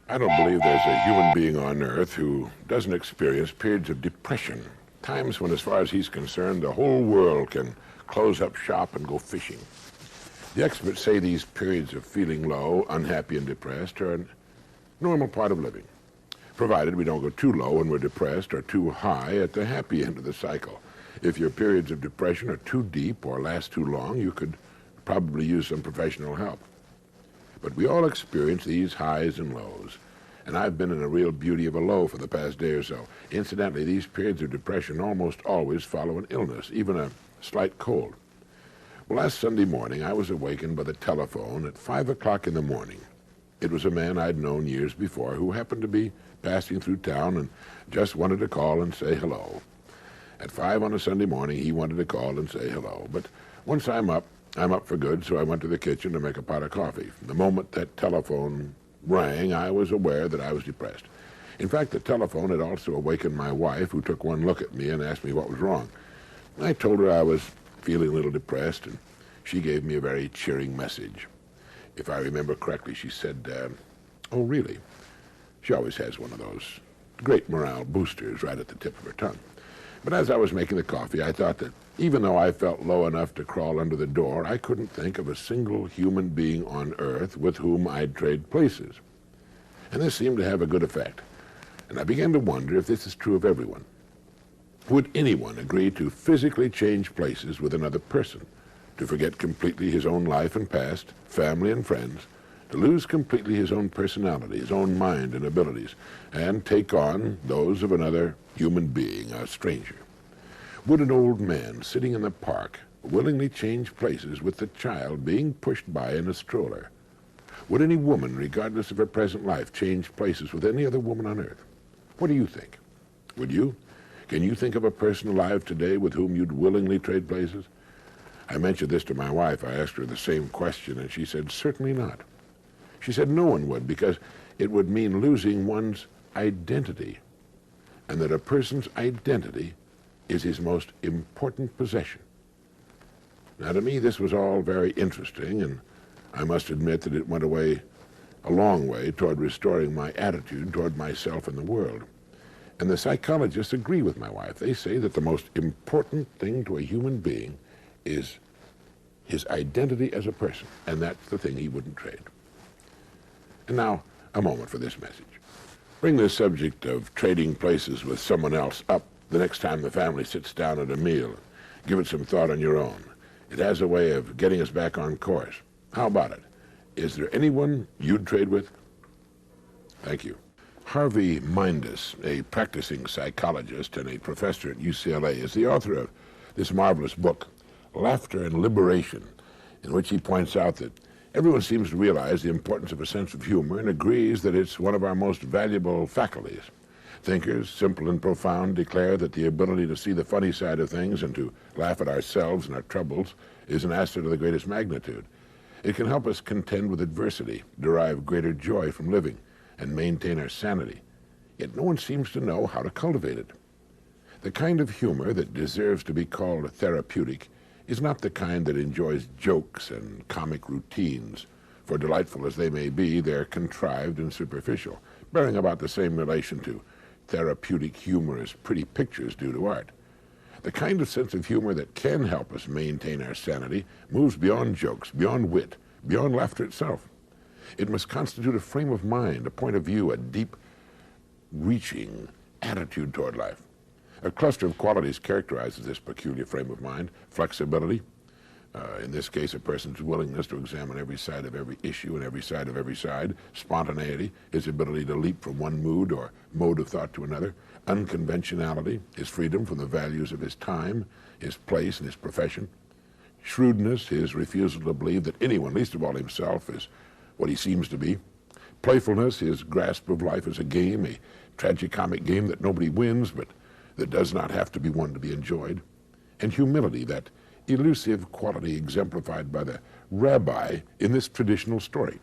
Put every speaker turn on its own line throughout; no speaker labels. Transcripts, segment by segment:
I don't believe there's a human being on Earth who doesn't experience periods of depression, times when, as far as he's concerned, the whole world can close up shop and go fishing. The experts say these periods of feeling low, unhappy, and depressed are a normal part of living, provided we don't go too low when we're depressed or too high at the happy end of the cycle. If your periods of depression are too deep or last too long, you could probably use some professional help. But we all experience these highs and lows, and I've been in a real beauty of a low for the past day or so. Incidentally, these periods of depression almost always follow an illness, even a slight cold. Well, last Sunday morning, I was awakened by the telephone at 5 o'clock in the morning. It was a man I'd known years before who happened to be passing through town and just wanted to call and say hello. At 5 on a Sunday morning, he wanted to call and say hello. But once I'm up for good, so I went to the kitchen to make a pot of coffee. The moment that telephone rang, I was aware that I was depressed. In fact, the telephone had also awakened my wife, who took one look at me and asked me what was wrong. I told her I was feeling a little depressed, and she gave me a very cheering message. If I remember correctly, she said, "Oh, really?" She always has one of those great morale boosters right at the tip of her tongue. But as I was making the coffee, I thought that even though I felt low enough to crawl under the door, I couldn't think of a single human being on Earth with whom I'd trade places. And this seemed to have a good effect. And I began to wonder if this is true of everyone. Would anyone agree to physically change places with another person, to forget completely his own life and past, family and friends, to lose completely his own personality, his own mind and abilities, and take on those of another human being, a stranger? Would an old man sitting in the park willingly change places with the child being pushed by in a stroller? Would any woman, regardless of her present life, change places with any other woman on Earth? What do you think? Would you? Can you think of a person alive today with whom you'd willingly trade places? I mentioned this to my wife. I asked her the same question, and she said, certainly not. She said no one would, because it would mean losing one's identity, and that a person's identity is his most important possession. Now, to me, this was all very interesting, and I must admit that it went a long way toward restoring my attitude toward myself and the world. And the psychologists agree with my wife. They say that the most important thing to a human being is his identity as a person, and that's the thing he wouldn't trade. And now, a moment for this message. Bring the subject of trading places with someone else up the next time the family sits down at a meal. Give it some thought on your own. It has a way of getting us back on course. How about it? Is there anyone you'd trade with? Thank you. Harvey Mindus, a practicing psychologist and a professor at UCLA, is the author of this marvelous book, Laughter and Liberation, in which he points out that everyone seems to realize the importance of a sense of humor and agrees that it's one of our most valuable faculties. Thinkers, simple and profound, declare that the ability to see the funny side of things and to laugh at ourselves and our troubles is an asset of the greatest magnitude. It can help us contend with adversity, derive greater joy from living, and maintain our sanity. Yet no one seems to know how to cultivate it. The kind of humor that deserves to be called therapeutic is not the kind that enjoys jokes and comic routines, for delightful as they may be, they're contrived and superficial, bearing about the same relation to therapeutic humor as pretty pictures do to art. The kind of sense of humor that can help us maintain our sanity moves beyond jokes, beyond wit, beyond laughter itself. It must constitute a frame of mind, a point of view, a deep-reaching attitude toward life. A cluster of qualities characterizes this peculiar frame of mind: flexibility, in this case a person's willingness to examine every side of every issue and every side of every side; spontaneity, his ability to leap from one mood or mode of thought to another; unconventionality, his freedom from the values of his time, his place, and his profession; shrewdness, his refusal to believe that anyone, least of all himself, is what he seems to be; playfulness, his grasp of life as a game, a tragicomic game that nobody wins, but that does not have to be one to be enjoyed; and humility, that elusive quality exemplified by the rabbi in this traditional story.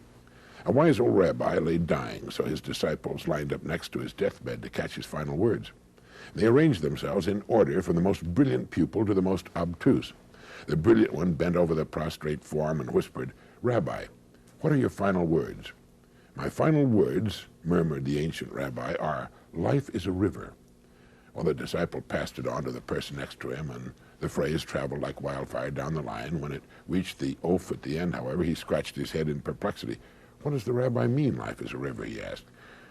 A wise old rabbi lay dying, so his disciples lined up next to his deathbed to catch his final words. They arranged themselves in order from the most brilliant pupil to the most obtuse. The brilliant one bent over the prostrate form and whispered, "Rabbi, what are your final words?" My final words, murmured the ancient rabbi, are, life is a river. Well, the disciple passed it on to the person next to him, and the phrase traveled like wildfire down the line. When it reached the oaf at the end, however, he scratched his head in perplexity. What does the rabbi mean, life is a river, he asked.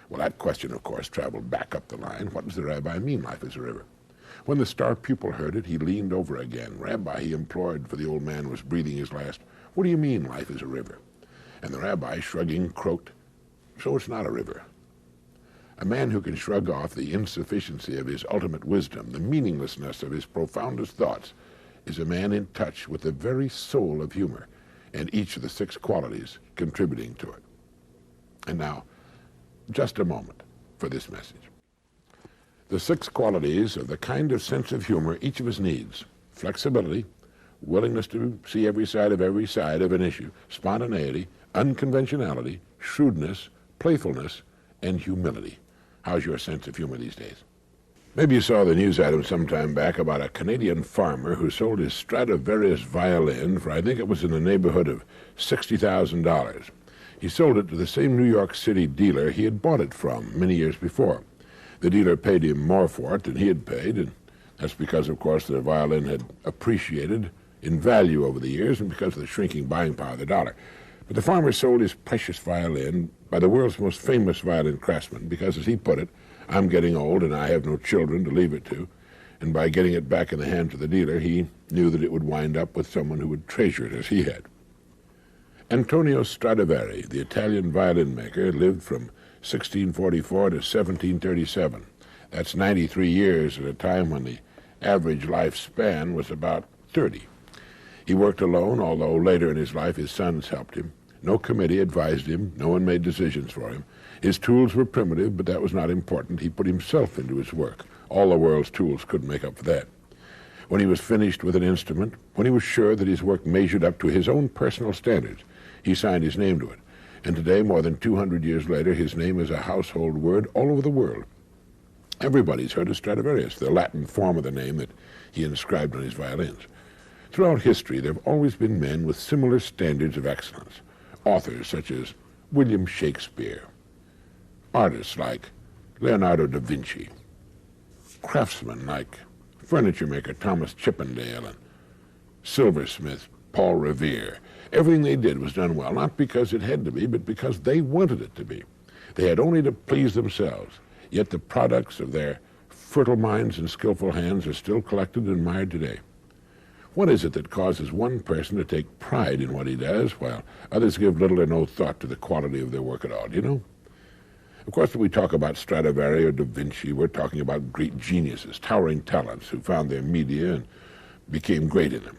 Well, that question, of course, traveled back up the line. What does the rabbi mean, life is a river? When the star pupil heard it, he leaned over again. Rabbi, he implored, for the old man was breathing his last. What do you mean, life is a river? And the rabbi, shrugging, croaked, so it's not a river. A man who can shrug off the insufficiency of his ultimate wisdom, the meaninglessness of his profoundest thoughts, is a man in touch with the very soul of humor, and each of the 6 qualities contributing to it. And now, just a moment for this message. The 6 qualities of the kind of sense of humor each of us needs: flexibility, willingness to see every side of an issue, spontaneity, unconventionality, shrewdness, playfulness, and humility. How's your sense of humor these days? Maybe you saw the news item some time back about a Canadian farmer who sold his Stradivarius violin for, I think it was in the neighborhood of $60,000. He sold it to the same New York City dealer he had bought it from many years before. The dealer paid him more for it than he had paid, and that's because, of course, the violin had appreciated in value over the years and because of the shrinking buying power of the dollar. But the farmer sold his precious violin by the world's most famous violin craftsman because, as he put it, I'm getting old and I have no children to leave it to, and by getting it back in the hands of the dealer, he knew that it would wind up with someone who would treasure it as he had. Antonio Stradivari, the Italian violin maker, lived from 1644 to 1737. That's 93 years at a time when the average lifespan was about 30. He worked alone, although later in his life his sons helped him. No committee advised him. No one made decisions for him. His tools were primitive, but that was not important. He put himself into his work. All the world's tools couldn't make up for that. When he was finished with an instrument, when he was sure that his work measured up to his own personal standards, he signed his name to it. And today, more than 200 years later, his name is a household word all over the world. Everybody's heard of Stradivarius, the Latin form of the name that he inscribed on his violins. Throughout history, there have always been men with similar standards of excellence. Authors such as William Shakespeare, artists like Leonardo da Vinci, craftsmen like furniture maker Thomas Chippendale and silversmith Paul Revere. Everything they did was done well, not because it had to be, but because they wanted it to be. They had only to please themselves, yet the products of their fertile minds and skillful hands are still collected and admired today. What is it that causes one person to take pride in what he does, while others give little or no thought to the quality of their work at all, do you know? Of course, when we talk about Stradivari or Da Vinci, we're talking about great geniuses, towering talents who found their media and became great in them.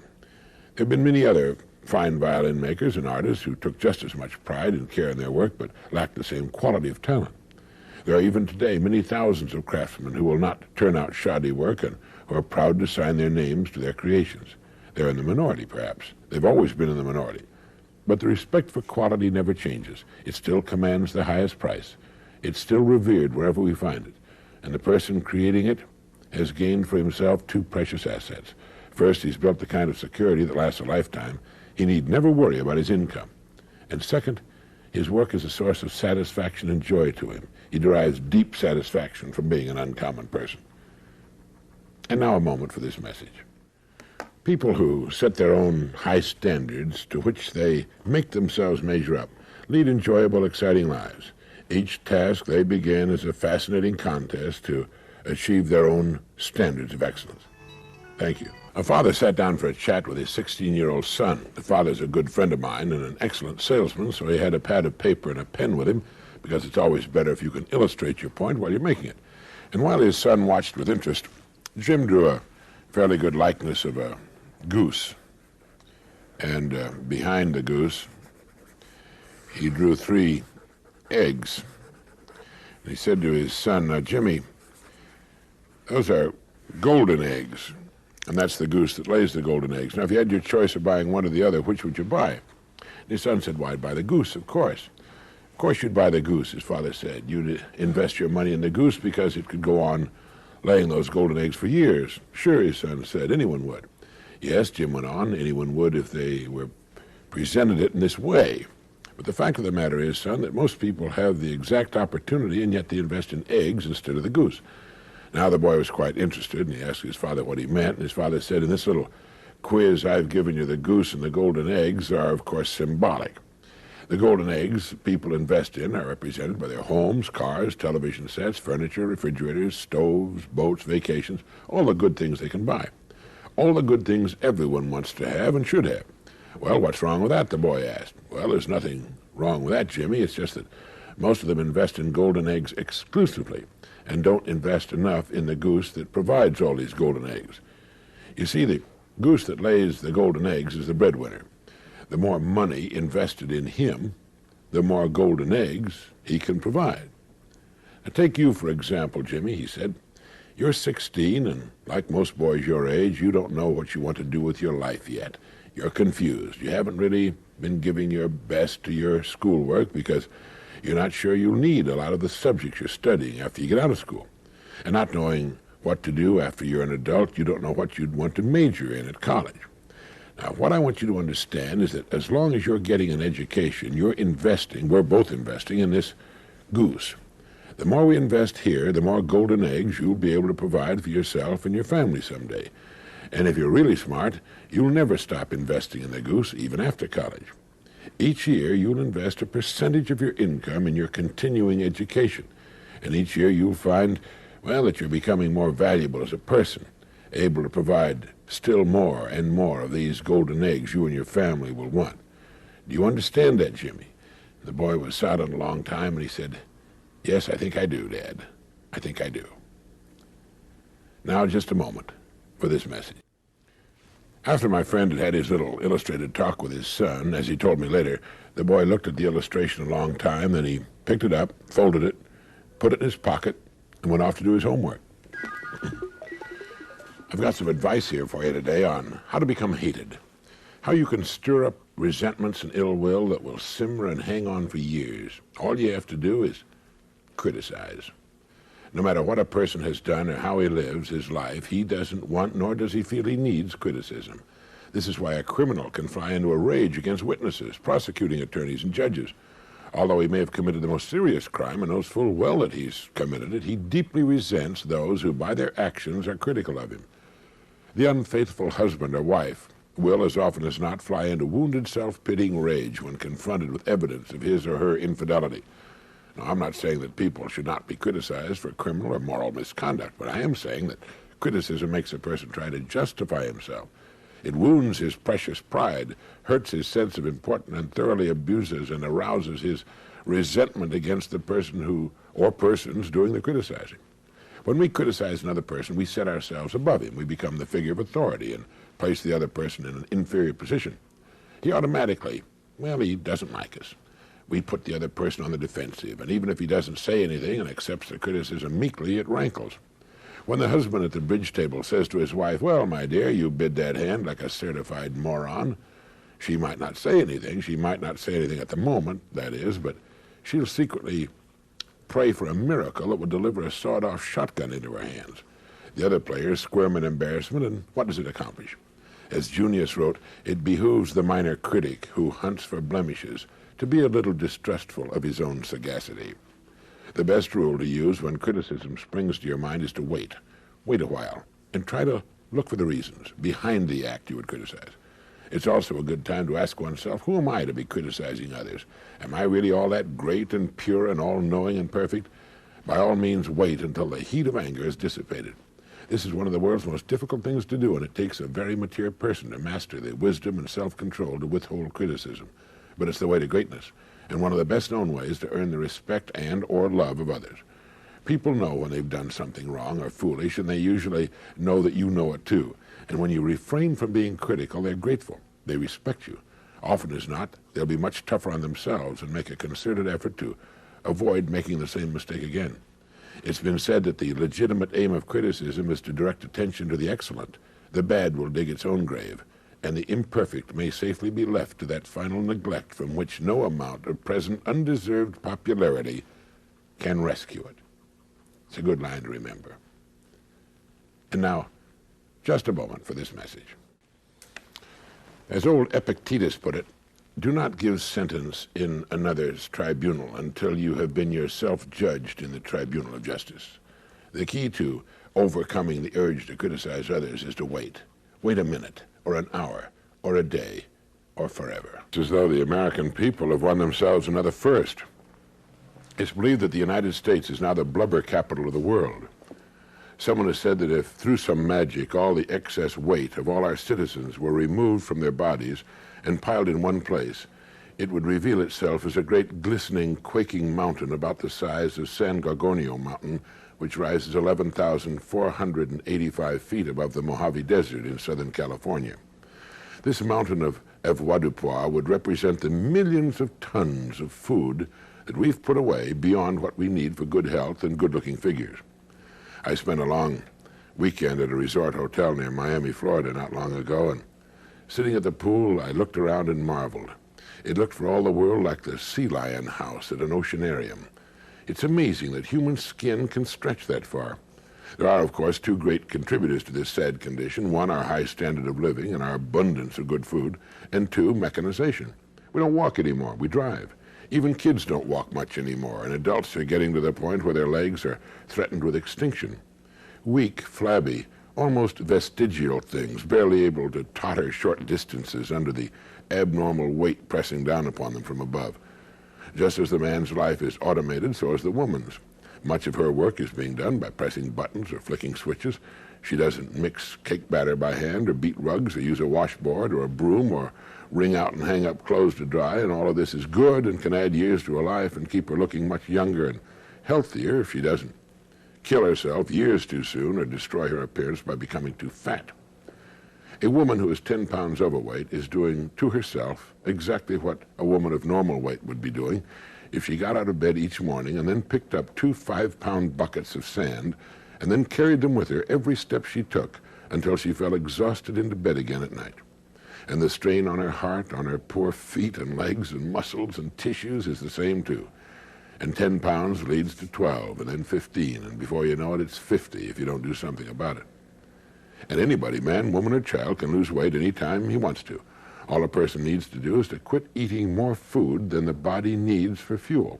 There have been many other fine violin makers and artists who took just as much pride and care in their work, but lacked the same quality of talent. There are even today many thousands of craftsmen who will not turn out shoddy work and who are proud to sign their names to their creations. They're in the minority, perhaps. They've always been in the minority. But the respect for quality never changes. It still commands the highest price. It's still revered wherever we find it. And the person creating it has gained for himself 2 precious assets. First, he's built the kind of security that lasts a lifetime. He need never worry about his income. And second, his work is a source of satisfaction and joy to him. He derives deep satisfaction from being an uncommon person. And now a moment for this message. People who set their own high standards to which they make themselves measure up lead enjoyable, exciting lives. Each task they begin is a fascinating contest to achieve their own standards of excellence. Thank you. A father sat down for a chat with his 16-year-old son. The father's a good friend of mine and an excellent salesman, so he had a pad of paper and a pen with him, because it's always better if you can illustrate your point while you're making it. And while his son watched with interest, Jim drew a fairly good likeness of a goose. And behind the goose, he drew 3 eggs. And he said to his son, Jimmy, those are golden eggs. And that's the goose that lays the golden eggs. Now, if you had your choice of buying one or the other, which would you buy? And his son said, well, I'd buy the goose, of course. Of course you'd buy the goose, his father said. You'd invest your money in the goose because it could go on laying those golden eggs for years. Sure, his son said, anyone would. Yes, Jim went on, anyone would if they were presented it in this way. But the fact of the matter is, son, that most people have the exact opportunity, and yet they invest in eggs instead of the goose. Now the boy was quite interested, and he asked his father what he meant, and his father said, in this little quiz I've given you, the goose and the golden eggs are, of course, symbolic. The golden eggs people invest in are represented by their homes, cars, television sets, furniture, refrigerators, stoves, boats, vacations, all the good things they can buy. All the good things everyone wants to have and should have. Well, what's wrong with that, the boy asked. Well, there's nothing wrong with that, Jimmy. It's just that most of them invest in golden eggs exclusively and don't invest enough in the goose that provides all these golden eggs. You see, the goose that lays the golden eggs is the breadwinner. The more money invested in him, the more golden eggs he can provide. Now, take you, for example, Jimmy, he said. You're 16, and like most boys your age, you don't know what you want to do with your life yet. You're confused. You haven't really been giving your best to your schoolwork because you're not sure you'll need a lot of the subjects you're studying after you get out of school. And not knowing what to do after you're an adult, you don't know what you'd want to major in at college. Now, what I want you to understand is that as long as you're getting an education, you're investing, we're both investing in this goose. The more we invest here, the more golden eggs you'll be able to provide for yourself and your family someday. And if you're really smart, you'll never stop investing in the goose, even after college. Each year, you'll invest a percentage of your income in your continuing education. And each year, you'll find, well, that you're becoming more valuable as a person, able to provide still more and more of these golden eggs you and your family will want. Do you understand that, Jimmy? The boy was silent a long time, and he said, yes, I think I do, Dad. I think I do. Now, just a moment for this message. After my friend had had his little illustrated talk with his son, as he told me later, the boy looked at the illustration a long time, then he picked it up, folded it, put it in his pocket, and went off to do his homework. I've got some advice here for you today on how to become hated, how you can stir up resentments and ill will that will simmer and hang on for years. All you have to do is criticize. No matter what a person has done or how he lives his life, he doesn't want nor does he feel he needs criticism. This is why a criminal can fly into a rage against witnesses, prosecuting attorneys, and judges. Although he may have committed the most serious crime and knows full well that he's committed it, he deeply resents those who by their actions are critical of him. The unfaithful husband or wife will, as often as not, fly into wounded self-pitying rage when confronted with evidence of his or her infidelity. Now, I'm not saying that people should not be criticized for criminal or moral misconduct, but I am saying that criticism makes a person try to justify himself. It wounds his precious pride, hurts his sense of importance, and thoroughly abuses and arouses his resentment against the person or persons doing the criticizing. When we criticize another person, we set ourselves above him. We become the figure of authority and place the other person in an inferior position. He automatically, he doesn't like us. We put the other person on the defensive, and even if he doesn't say anything and accepts the criticism meekly, it rankles. When the husband at the bridge table says to his wife, well, my dear, you bid that hand like a certified moron, she might not say anything. She might not say anything at the moment, that is, but she'll secretly pray for a miracle that will deliver a sawed-off shotgun into her hands. The other players squirm in embarrassment, and what does it accomplish? As Junius wrote, it behooves the minor critic who hunts for blemishes to be a little distrustful of his own sagacity. The best rule to use when criticism springs to your mind is to wait. Wait a while, and try to look for the reasons behind the act you would criticize. It's also a good time to ask oneself, who am I to be criticizing others? Am I really all that great and pure and all-knowing and perfect? By all means, wait until the heat of anger is dissipated. This is one of the world's most difficult things to do, and it takes a very mature person to master the wisdom and self-control to withhold criticism. But it's the way to greatness, and one of the best-known ways to earn the respect and or love of others. People know when they've done something wrong or foolish, and they usually know that you know it too. And when you refrain from being critical, they're grateful. They respect you. Often as not, they'll be much tougher on themselves and make a concerted effort to avoid making the same mistake again. It's been said that the legitimate aim of criticism is to direct attention to the excellent. The bad will dig its own grave, and the imperfect may safely be left to that final neglect from which no amount of present undeserved popularity can rescue it. It's a good line to remember. And now, just a moment for this message. As old Epictetus put it, Do not give sentence in another's tribunal until you have been yourself judged in the tribunal of justice. The key to overcoming the urge to criticize others is to wait. Wait a minute, or an hour, or a day, or forever. It's as though the American people have won themselves another first. It's believed that the United States is now the blubber capital of the world. Someone has said that if, through some magic, all the excess weight of all our citizens were removed from their bodies and piled in one place, it would reveal itself as a great glistening, quaking mountain about the size of San Gorgonio Mountain, which rises 11,485 feet above the Mojave Desert in Southern California. This mountain of avoirdupois would represent the millions of tons of food that we've put away beyond what we need for good health and good-looking figures. I spent a long weekend at a resort hotel near Miami, Florida not long ago, and sitting at the pool, I looked around and marveled. It looked for all the world like the sea lion house at an oceanarium. It's amazing that human skin can stretch that far. There are, of course, two great contributors to this sad condition. One, our high standard of living and our abundance of good food, and two, mechanization. We don't walk anymore, we drive. Even kids don't walk much anymore, and adults are getting to the point where their legs are threatened with extinction. Weak, flabby, almost vestigial things, barely able to totter short distances under the abnormal weight pressing down upon them from above. Just as the man's life is automated, so is the woman's. Much of her work is being done by pressing buttons or flicking switches. She doesn't mix cake batter by hand or beat rugs or use a washboard or a broom or wring out and hang up clothes to dry, and all of this is good and can add years to her life and keep her looking much younger and healthier if she doesn't kill herself years too soon or destroy her appearance by becoming too fat. A woman who is 10 pounds overweight is doing to herself exactly what a woman of normal weight would be doing if she got out of bed each morning and then picked up 2 5-pound buckets of sand and then carried them with her every step she took until she fell exhausted into bed again at night. And the strain on her heart, on her poor feet and legs and muscles and tissues is the same too. And 10 pounds leads to 12 and then 15, and before you know it, it's 50 if you don't do something about it. And anybody, man, woman, or child, can lose weight any time he wants to. All a person needs to do is to quit eating more food than the body needs for fuel.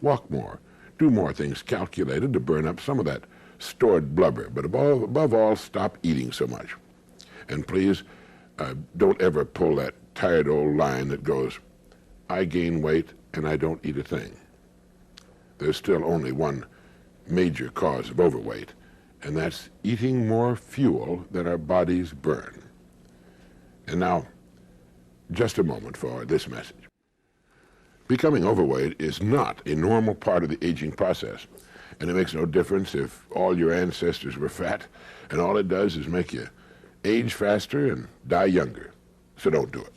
Walk more. Do more things calculated to burn up some of that stored blubber. But above all, stop eating so much. And please, don't ever pull that tired old line that goes, I gain weight and I don't eat a thing. There's still only one major cause of overweight, and that's eating more fuel than our bodies burn. And now, just a moment for this message. Becoming overweight is not a normal part of the aging process, and it makes no difference if all your ancestors were fat, and all it does is make you age faster and die younger. So don't do it.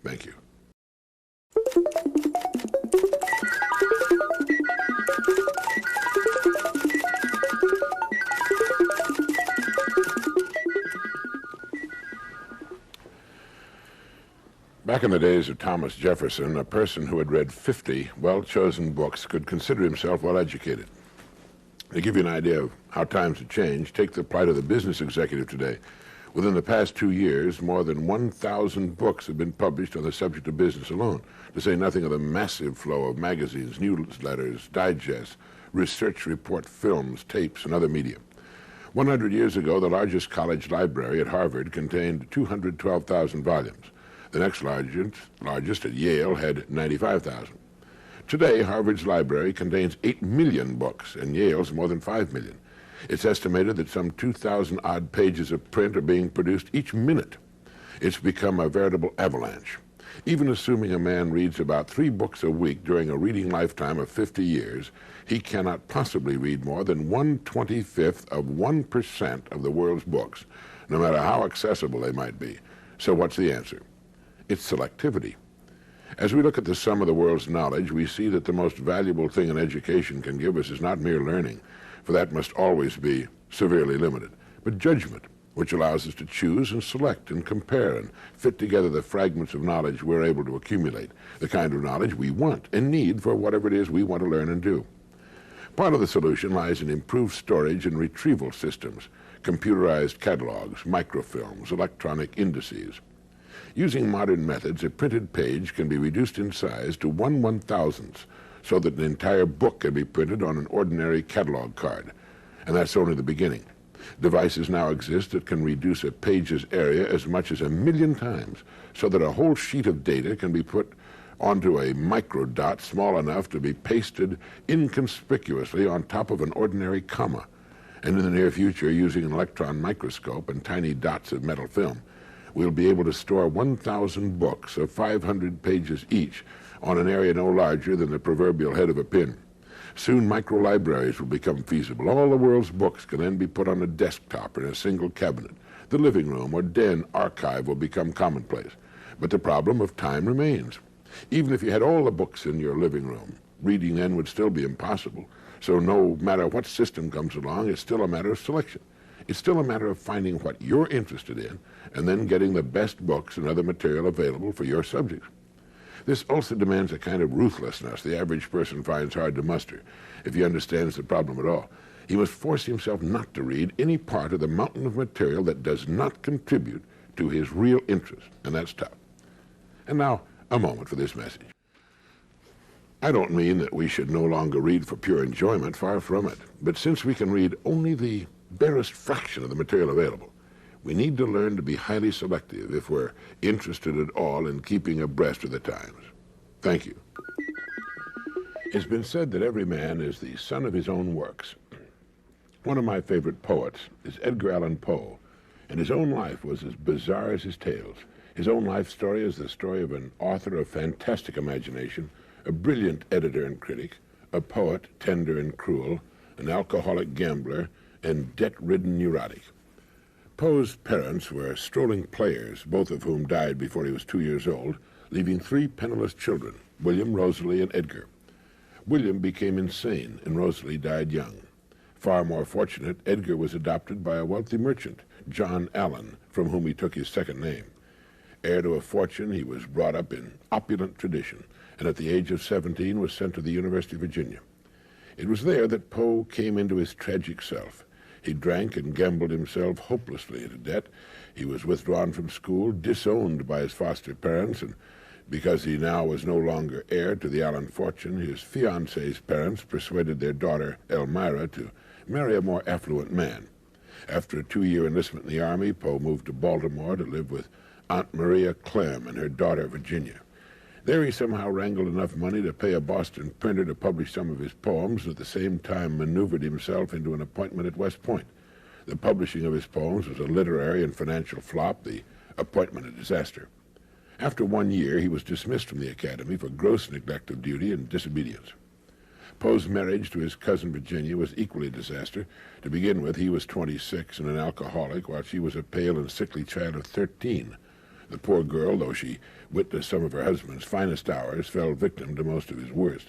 Thank you. Back in the days of Thomas Jefferson, a person who had read 50 well-chosen books could consider himself well-educated. To give you an idea of how times have changed, take the plight of the business executive today. Within the past 2 years, more than 1,000 books have been published on the subject of business alone, to say nothing of the massive flow of magazines, newsletters, digests, research report films, tapes, and other media. 100 years ago, the largest college library at Harvard contained 212,000 volumes. The next largest at Yale had 95,000. Today, Harvard's library contains 8 million books, and Yale's more than 5 million. It's estimated that some 2,000-odd pages of print are being produced each minute. It's become a veritable avalanche. Even assuming a man reads about 3 books a week during a reading lifetime of 50 years, he cannot possibly read more than 1/25th of 1% of the world's books, no matter how accessible they might be. So what's the answer? It's selectivity. As we look at the sum of the world's knowledge, we see that the most valuable thing an education can give us is not mere learning, for that must always be severely limited, but judgment, which allows us to choose and select and compare and fit together the fragments of knowledge we're able to accumulate, the kind of knowledge we want and need for whatever it is we want to learn and do. Part of the solution lies in improved storage and retrieval systems, computerized catalogs, microfilms, electronic indices. Using modern methods, a printed page can be reduced in size to 1/1000th, so that an entire book can be printed on an ordinary catalog card. And that's only the beginning. Devices now exist that can reduce a page's area as much as 1,000,000 times, so that a whole sheet of data can be put onto a microdot small enough to be pasted inconspicuously on top of an ordinary comma. And in the near future, using an electron microscope and tiny dots of metal film, we'll be able to store 1,000 books of 500 pages each on an area no larger than the proverbial head of a pin. Soon, micro-libraries will become feasible. All the world's books can then be put on a desktop or in a single cabinet. The living room or den archive will become commonplace. But the problem of time remains. Even if you had all the books in your living room, reading then would still be impossible. So no matter what system comes along, it's still a matter of selection. It's still a matter of finding what you're interested in and then getting the best books and other material available for your subjects. This also demands a kind of ruthlessness the average person finds hard to muster if he understands the problem at all. He must force himself not to read any part of the mountain of material that does not contribute to his real interest, and that's tough. And now, a moment for this message. I don't mean that we should no longer read for pure enjoyment, far from it. But since we can read only the barest fraction of the material available, we need to learn to be highly selective if we're interested at all in keeping abreast of the times. Thank you. It's been said that every man is the son of his own works. One of my favorite poets is Edgar Allan Poe, and his own life was as bizarre as his tales. His own life story is the story of an author of fantastic imagination, a brilliant editor and critic, a poet, tender and cruel, an alcoholic gambler, and debt-ridden neurotic. Poe's parents were strolling players, both of whom died before he was 2 years old, leaving 3 penniless children, William, Rosalie, and Edgar. William became insane, and Rosalie died young. Far more fortunate, Edgar was adopted by a wealthy merchant, John Allen, from whom he took his second name. Heir to a fortune, he was brought up in opulent tradition, and at the age of 17 was sent to the University of Virginia. It was there that Poe came into his tragic self. He drank and gambled himself hopelessly into debt. He was withdrawn from school, disowned by his foster parents, and because he now was no longer heir to the Allen fortune, his fiancée's parents persuaded their daughter, Elmira, to marry a more affluent man. After a 2-year enlistment in the Army, Poe moved to Baltimore to live with Aunt Maria Clem and her daughter, Virginia. There he somehow wrangled enough money to pay a Boston printer to publish some of his poems, and at the same time maneuvered himself into an appointment at West Point. The publishing of his poems was a literary and financial flop, the appointment a disaster. After 1 year, he was dismissed from the Academy for gross neglect of duty and disobedience. Poe's marriage to his cousin Virginia was equally a disaster. To begin with, he was 26 and an alcoholic, while she was a pale and sickly child of 13. The poor girl, though she witnessed some of her husband's finest hours, fell victim to most of his worst.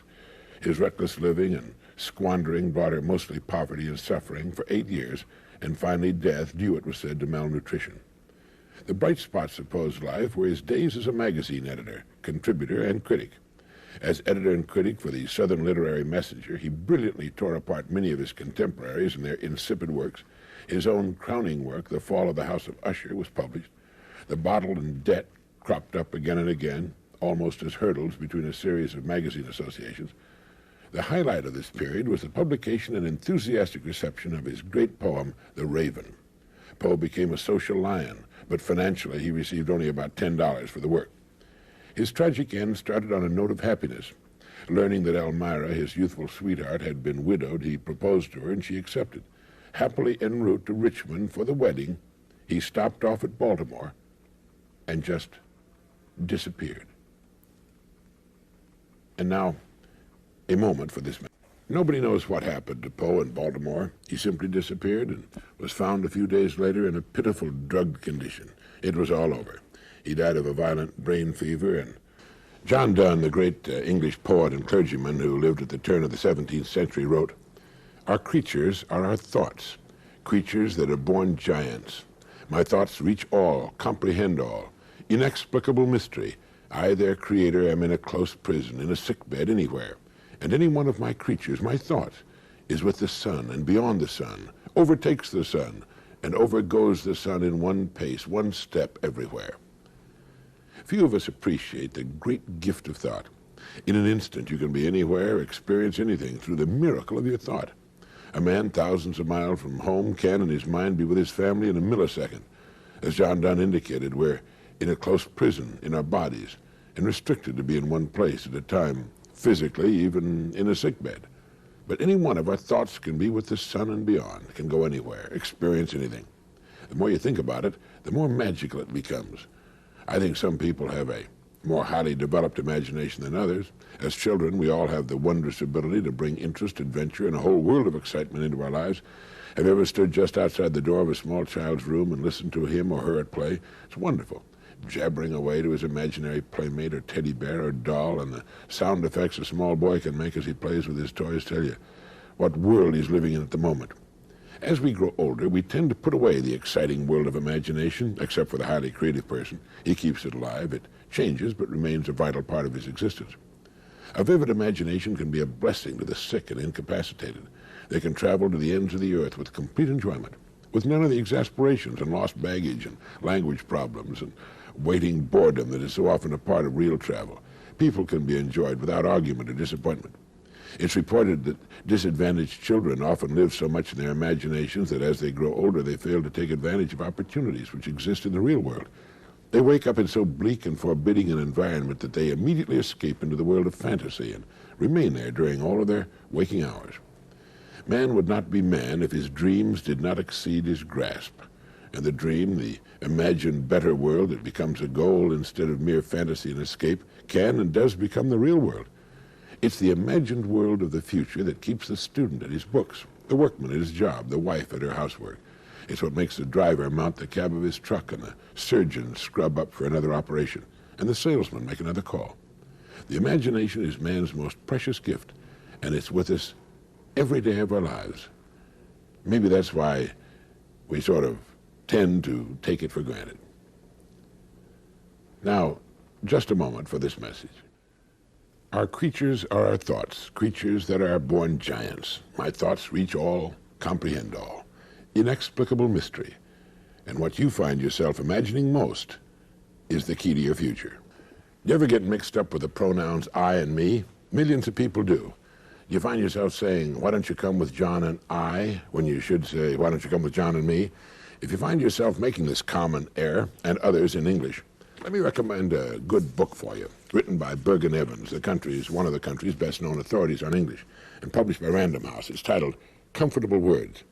His reckless living and squandering brought her mostly poverty and suffering for 8 years, and finally death, due, it was said, to malnutrition. The bright spots of Poe's life were his days as a magazine editor, contributor, and critic. As editor and critic for the Southern Literary Messenger, he brilliantly tore apart many of his contemporaries and their insipid works. His own crowning work, The Fall of the House of Usher, was published. The Bottle and Debt cropped up again and again, almost as hurdles between a series of magazine associations. The highlight of this period was the publication and enthusiastic reception of his great poem, The Raven. Poe became a social lion, but financially he received only about $10 for the work. His tragic end started on a note of happiness. Learning that Elmira, his youthful sweetheart, had been widowed, he proposed to her, and she accepted. Happily en route to Richmond for the wedding, he stopped off at Baltimore and just disappeared. And now, a moment for this man. Nobody knows what happened to Poe in Baltimore. He simply disappeared and was found a few days later in a pitiful drugged condition. It was all over. He died of a violent brain fever, and John Donne, the great English poet and clergyman who lived at the turn of the 17th century, wrote, "Our creatures are our thoughts, creatures that are born giants. My thoughts reach all, comprehend all. Inexplicable mystery. I, their creator, am in a close prison, in a sick bed, anywhere. And any one of my creatures, my thoughts, is with the sun and beyond the sun, overtakes the sun, and overgoes the sun in one pace, one step everywhere." Few of us appreciate the great gift of thought. In an instant, you can be anywhere, experience anything through the miracle of your thought. A man thousands of miles from home can, in his mind, be with his family in a millisecond. As John Donne indicated, we're in a close prison in our bodies and restricted to be in one place at a time, physically, even in a sickbed. But any one of our thoughts can be with the sun and beyond, can go anywhere, experience anything. The more you think about it, the more magical it becomes. I think some people have a more highly developed imagination than others. As children, we all have the wondrous ability to bring interest, adventure, and a whole world of excitement into our lives. Have you ever stood just outside the door of a small child's room and listened to him or her at play? It's wonderful, jabbering away to his imaginary playmate or teddy bear or doll, and the sound effects a small boy can make as he plays with his toys tell you what world he's living in at the moment. As we grow older, we tend to put away the exciting world of imagination, except for the highly creative person. He keeps it alive. It changes, but remains a vital part of his existence. A vivid imagination can be a blessing to the sick and incapacitated. They can travel to the ends of the earth with complete enjoyment, with none of the exasperations and lost baggage and language problems and waiting boredom that is so often a part of real travel. People can be enjoyed without argument or disappointment. It's reported that disadvantaged children often live so much in their imaginations that as they grow older, they fail to take advantage of opportunities which exist in the real world. They wake up in so bleak and forbidding an environment that they immediately escape into the world of fantasy and remain there during all of their waking hours. Man would not be man if his dreams did not exceed his grasp. And the dream, the imagined better world that becomes a goal instead of mere fantasy and escape, can and does become the real world. It's the imagined world of the future that keeps the student at his books, the workman at his job, the wife at her housework. It's what makes the driver mount the cab of his truck and the surgeon scrub up for another operation and the salesman make another call. The imagination is man's most precious gift, and it's with us every day of our lives. Maybe that's why we sort of tend to take it for granted. Now, just a moment for this message. Our creatures are our thoughts, creatures that are born giants. My thoughts reach all, comprehend all. Inexplicable mystery. And what you find yourself imagining most is the key to your future. You ever get mixed up with the pronouns I and me? Millions of people do. You find yourself saying, why don't you come with John and I, when you should say, why don't you come with John and me? If you find yourself making this common error, and others in English, let me recommend a good book for you, written by Bergen Evans, one of the country's best-known authorities on English, and published by Random House. It's titled Comfortable Words.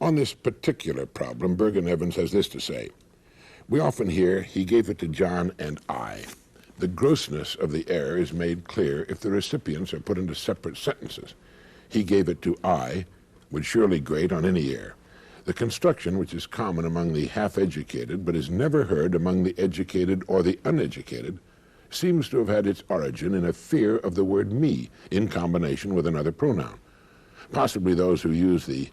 On this particular problem, Bergen Evans has this to say. We often hear, he gave it to John and I. The grossness of the error is made clear if the recipients are put into separate sentences. He gave it to I would surely grate on any ear. The construction, which is common among the half-educated but is never heard among the educated or the uneducated, seems to have had its origin in a fear of the word me in combination with another pronoun. Possibly those who use the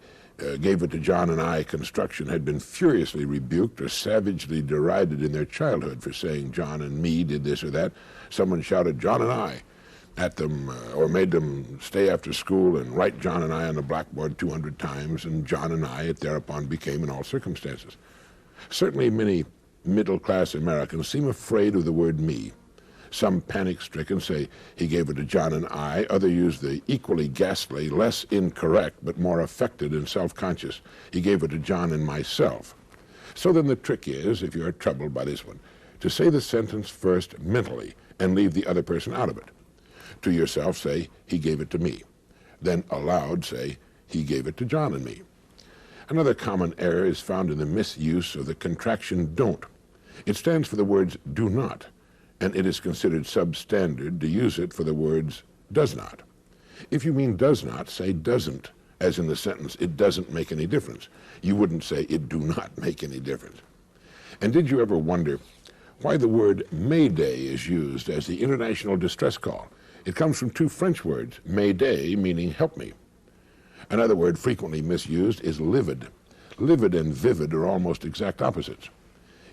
gave it to John and I construction had been furiously rebuked or savagely derided in their childhood for saying John and me did this or that. Someone shouted John and I at them or made them stay after school and write John and I on the blackboard 200 times, and John and I it thereupon became in all circumstances. Certainly many middle-class Americans seem afraid of the word me. Some panic-stricken say he gave it to John and I. Others use the equally ghastly, less incorrect, but more affected and self-conscious, he gave it to John and myself. So then the trick is, if you're troubled by this one, to say the sentence first mentally and leave the other person out of it. To yourself, say, he gave it to me. Then aloud say, he gave it to John and me. Another common error is found in the misuse of the contraction don't. It stands for the words do not, and it is considered substandard to use it for the words does not. If you mean does not, say doesn't, as in the sentence, it doesn't make any difference. You wouldn't say it do not make any difference. And did you ever wonder why the word Mayday is used as the international distress call? It comes from two French words, Mayday, meaning help me. Another word frequently misused is livid. Livid and vivid are almost exact opposites,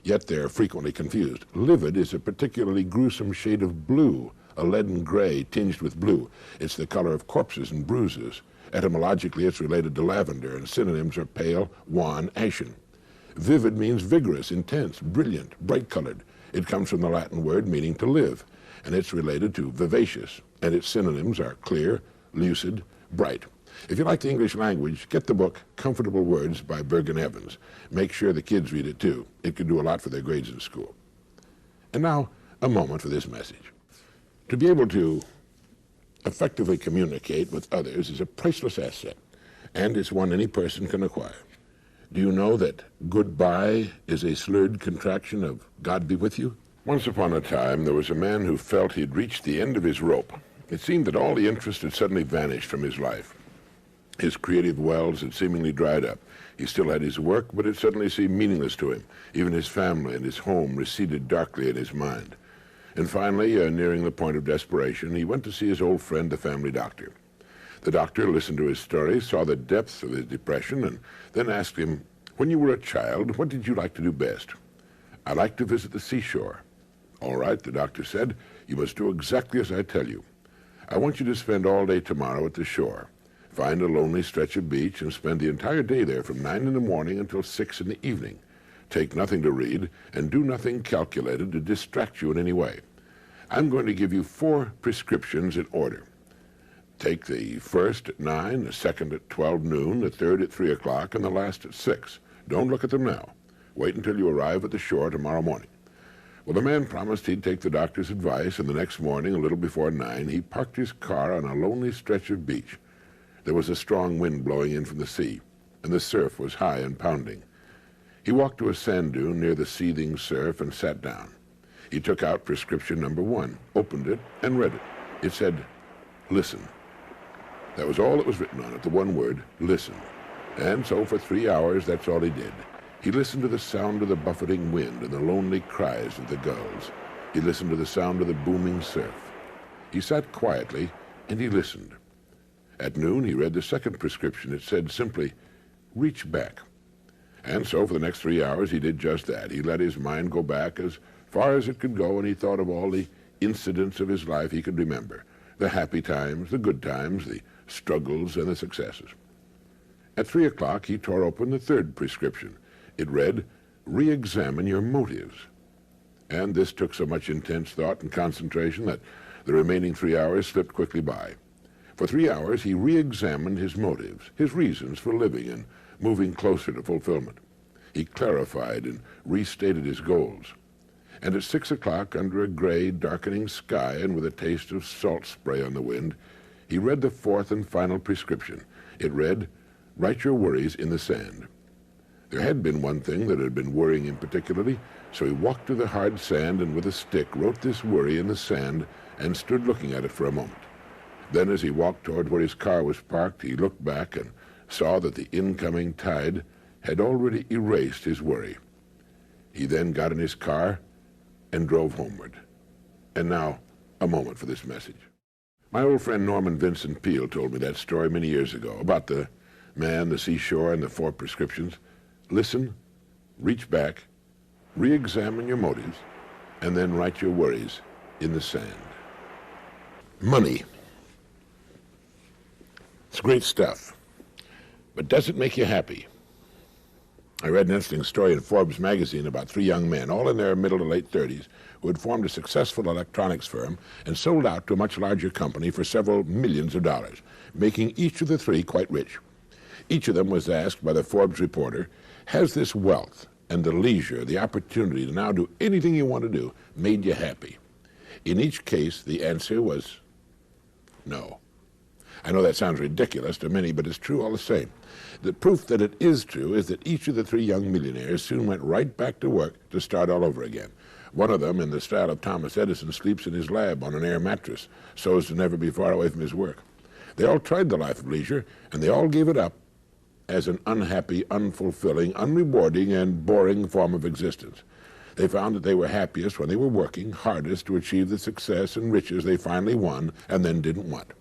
yet they're frequently confused. Livid is a particularly gruesome shade of blue, a leaden gray tinged with blue. It's the color of corpses and bruises. Etymologically, it's related to lavender, and synonyms are pale, wan, ashen. Vivid means vigorous, intense, brilliant, bright-colored. It comes from the Latin word meaning to live, and it's related to vivacious, and its synonyms are clear, lucid, bright. If you like the English language, get the book Comfortable Words by Bergen Evans. Make sure the kids read it too. It can do a lot for their grades in school. And now, a moment for this message. To be able to effectively communicate with others is a priceless asset, and it's one any person can acquire. Do you know that goodbye is a slurred contraction of God be with you? Once upon a time, there was a man who felt he'd reached the end of his rope. It seemed that all the interest had suddenly vanished from his life. His creative wells had seemingly dried up. He still had his work, but it suddenly seemed meaningless to him. Even his family and his home receded darkly in his mind. And finally, nearing the point of desperation, he went to see his old friend, the family doctor. The doctor listened to his story, saw the depths of his depression, and then asked him, "When you were a child, what did you like to do best?" "I like to visit the seashore." "All right," the doctor said, "you must do exactly as I tell you. I want you to spend all day tomorrow at the shore. Find a lonely stretch of beach and spend the entire day there from 9 in the morning until 6 in the evening. Take nothing to read and do nothing calculated to distract you in any way. I'm going to give you 4 prescriptions in order. Take the first at 9, the second at 12 noon, the third at 3 o'clock, and the last at 6. Don't look at them now. Wait until you arrive at the shore tomorrow morning." Well, the man promised he'd take the doctor's advice, and the next morning, a little before 9, he parked his car on a lonely stretch of beach. There was a strong wind blowing in from the sea, and the surf was high and pounding. He walked to a sand dune near the seething surf and sat down. He took out prescription number 1, opened it, and read it. It said, "Listen." That was all that was written on it, the one word, listen. And so for 3 hours, that's all he did. He listened to the sound of the buffeting wind and the lonely cries of the gulls. He listened to the sound of the booming surf. He sat quietly, and he listened. At noon, he read the second prescription. It said simply, "Reach back." And so for the next 3 hours, he did just that. He let his mind go back as far as it could go, and he thought of all the incidents of his life he could remember, the happy times, the good times, the struggles, and the successes. At 3 o'clock, he tore open the third prescription. It read, "Re-examine your motives." And this took so much intense thought and concentration that the remaining 3 hours slipped quickly by. For 3 hours, he re-examined his motives, his reasons for living and moving closer to fulfillment. He clarified and restated his goals. And at 6 o'clock, under a gray, darkening sky and with a taste of salt spray on the wind, he read the fourth and final prescription. It read, "Write your worries in the sand." There had been one thing that had been worrying him particularly, so he walked to the hard sand and with a stick wrote this worry in the sand and stood looking at it for a moment. Then as he walked toward where his car was parked, he looked back and saw that the incoming tide had already erased his worry. He then got in his car and drove homeward. And now, a moment for this message. My old friend Norman Vincent Peale told me that story many years ago about the man, the seashore, and the 4 prescriptions. Listen, reach back, re-examine your motives, and then write your worries in the sand. Money. It's great stuff, but does it make you happy? I read an interesting story in Forbes magazine about 3 young men, all in their middle to late 30s, who had formed a successful electronics firm and sold out to a much larger company for several millions of dollars, making each of the 3 quite rich. Each of them was asked by the Forbes reporter, has this wealth and the leisure, the opportunity to now do anything you want to do, made you happy? In each case, the answer was no. I know that sounds ridiculous to many, but it's true all the same. The proof that it is true is that each of the 3 young millionaires soon went right back to work to start all over again. One of them, in the style of Thomas Edison, sleeps in his lab on an air mattress so as to never be far away from his work. They all tried the life of leisure, and they all gave it up as an unhappy, unfulfilling, unrewarding, and boring form of existence. They found that they were happiest when they were working hardest to achieve the success and riches they finally won and then didn't want.